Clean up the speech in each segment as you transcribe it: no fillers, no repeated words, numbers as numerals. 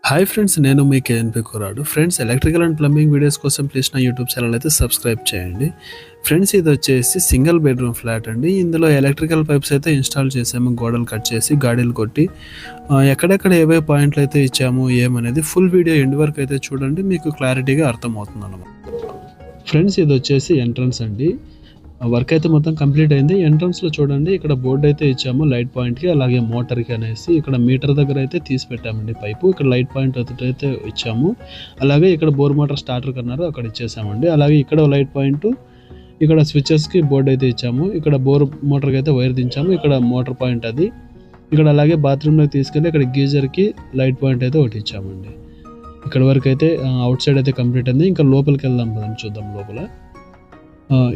Hi friends, నేను మీ KNP కురాడు. Friends, electrical and plumbing videos కోసం ప్లీజ్ నా యూట్యూబ్ ఛానల్ అయితే సబ్స్క్రైబ్ చేయండి. ఫ్రెండ్స్, ఇది వచ్చేసి సింగిల్ బెడ్రూమ్ ఫ్లాట్ అండి. ఇందులో ఎలక్ట్రికల్ పైప్స్ అయితే ఇన్స్టాల్ చేసాము, గోడలు కట్ చేసి గాడీలు కొట్టి ఎక్కడెక్కడ ఏవే పాయింట్లు అయితే ఇచ్చాము ఏమనేది ఫుల్ వీడియో ఎండ్ వరకు అయితే చూడండి, మీకు క్లారిటీగా అర్థమవుతుంది అన్నమాట. ఫ్రెండ్స్, ఇది వచ్చేసి ఎంట్రన్స్ అండి. వర్క్ అయితే మొత్తం కంప్లీట్ అయింది. ఎంట్రన్స్లో చూడండి, ఇక్కడ బోర్డు అయితే ఇచ్చాము లైట్ పాయింట్కి, అలాగే మోటార్కి అనేసి. ఇక్కడ మీటర్ దగ్గర అయితే తీసి పెట్టామండి పైపు. ఇక్కడ లైట్ పాయింట్ అయితే ఇచ్చాము. అలాగే ఇక్కడ బోర్ మోటార్ స్టార్టర్ కన్నారు, అక్కడ ఇచ్చేసామండి. అలాగే ఇక్కడ లైట్ పాయింట్, ఇక్కడ స్విచెస్కి బోర్డు అయితే ఇచ్చాము. ఇక్కడ బోర్ మోటార్కి అయితే వైర్ దించాము. ఇక్కడ మోటార్ పాయింట్ అది. ఇక్కడ అలాగే బాత్రూంలోకి తీసుకెళ్ళి ఇక్కడ గీజర్కి లైట్ పాయింట్ అయితే ఒకటి ఇచ్చామండి. ఇక్కడ వరకు అయితే అవుట్ సైడ్ అయితే కంప్లీట్ అయింది. ఇంకా లోపలికి వెళ్దాం కదండి, చూద్దాం లోపల.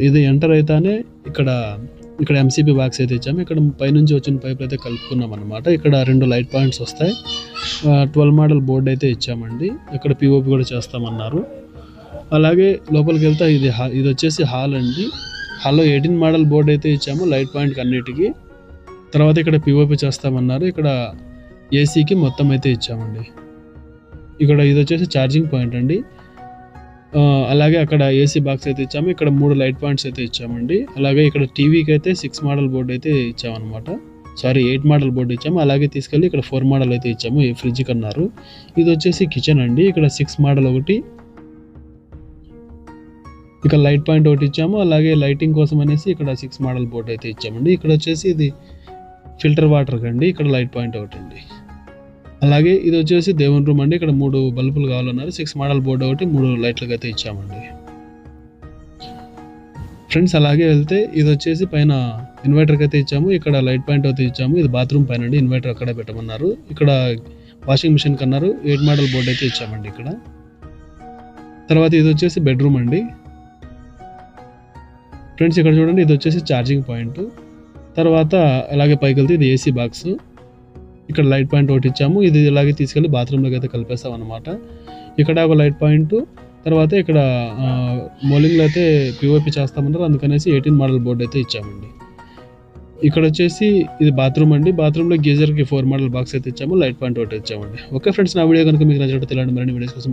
ఇది ఎంటర్ అయితేనే ఇక్కడ ఎంసీబీ బాక్స్ అయితే ఇచ్చాము. ఇక్కడ పైనుంచి వచ్చిన పైపులు అయితే కలుపుకున్నాం అనమాట. ఇక్కడ 2 లైట్ పాయింట్స్ వస్తాయి. 12 మోడల్ బోర్డు అయితే ఇచ్చామండి. ఇక్కడ పిఓపి కూడా చేస్తామన్నారు. అలాగే లోపలికి వెళ్తే ఇది వచ్చేసి హాల్ అండి. హాల్లో 18 మోడల్ బోర్డు అయితే ఇచ్చాము లైట్ పాయింట్కి అన్నిటికీ. తర్వాత ఇక్కడ పిఓపి చేస్తామన్నారు. ఇక్కడ ఏసీకి మొత్తం అయితే ఇచ్చామండి. ఇక్కడ ఇది వచ్చేసి ఛార్జింగ్ పాయింట్ అండి. అలాగే అక్కడ ఏసీ బాక్స్ అయితే ఇచ్చాము. ఇక్కడ 3 లైట్ పాయింట్స్ అయితే ఇచ్చామండి. అలాగే ఇక్కడ టీవీకి అయితే 6 మోడల్ బోర్డు అయితే ఇచ్చామన్నమాట. 8 మోడల్ బోర్డు ఇచ్చాము. అలాగే తీసుకెళ్ళి ఇక్కడ 4 మోడల్ అయితే ఇచ్చాము, ఈ ఫ్రిడ్జ్కి అన్నారు. ఇది వచ్చేసి కిచెన్ అండి. ఇక్కడ 6 మోడల్ ఒకటి, ఇక్కడ లైట్ పాయింట్ ఒకటి ఇచ్చాము. అలాగే లైటింగ్ కోసం అనేసి ఇక్కడ 6 మోడల్ బోర్డు అయితే ఇచ్చామండి. ఇక్కడ వచ్చేసి ఇది ఫిల్టర్ వాటర్ కండి. ఇక్కడ లైట్ పాయింట్ ఒకటి అండి. అలాగే ఇది వచ్చేసి దేవుని రూమ్ అండి. ఇక్కడ 3 బల్బులు కావాలన్నారు. 6 మోడల్ బోర్డు ఒకటి, 3 లైట్లకు అయితే ఇచ్చామండి. ఫ్రెండ్స్, అలాగే వెళ్తే ఇది వచ్చేసి పైన ఇన్వర్టర్కి అయితే ఇచ్చాము. ఇక్కడ లైట్ పాయింట్ అయితే ఇచ్చాము. ఇది బాత్రూమ్ పైన అండి. ఇన్వర్టర్ అక్కడే పెట్టమన్నారు. ఇక్కడ వాషింగ్ మిషన్ కన్నారు. 8 మోడల్ బోర్డు అయితే ఇచ్చామండి ఇక్కడ. తర్వాత ఇది వచ్చేసి బెడ్రూమ్ అండి. ఫ్రెండ్స్, ఇక్కడ చూడండి, ఇది వచ్చేసి ఛార్జింగ్ పాయింట్. తర్వాత అలాగే పైకి వెళ్తే ఇది ఏసీ బాక్స్. ఇక్కడ లైట్ పాయింట్ ఒకటి ఇచ్చాము. ఇది ఇలాగే తీసుకెళ్ళి బాత్రూంలోకి అయితే కలిపేస్తాం అనమాట. ఇక్కడ ఒక లైట్ పాయింట్. తర్వాత ఇక్కడ మోలింగ్లో అయితే పిఓపి చేస్తామన్నారు. అందుకనేసి 18 మోడల్ బోర్డు అయితే ఇచ్చామండి. ఇక్కడ వచ్చేసి ఇది బాత్రూమ్ అండి. బాత్రూంలో గీజర్కి 4 మోడల్ బాక్స్ అయితే ఇచ్చాము. లైట్ పాయింట్ ఒకటి ఇచ్చామండి. ఓకే ఫ్రెండ్స్, నా వీడియో కనుక మీకు నచ్చినట్టు ఇలాంటి మరిన్ని వీడియోస్ కోసం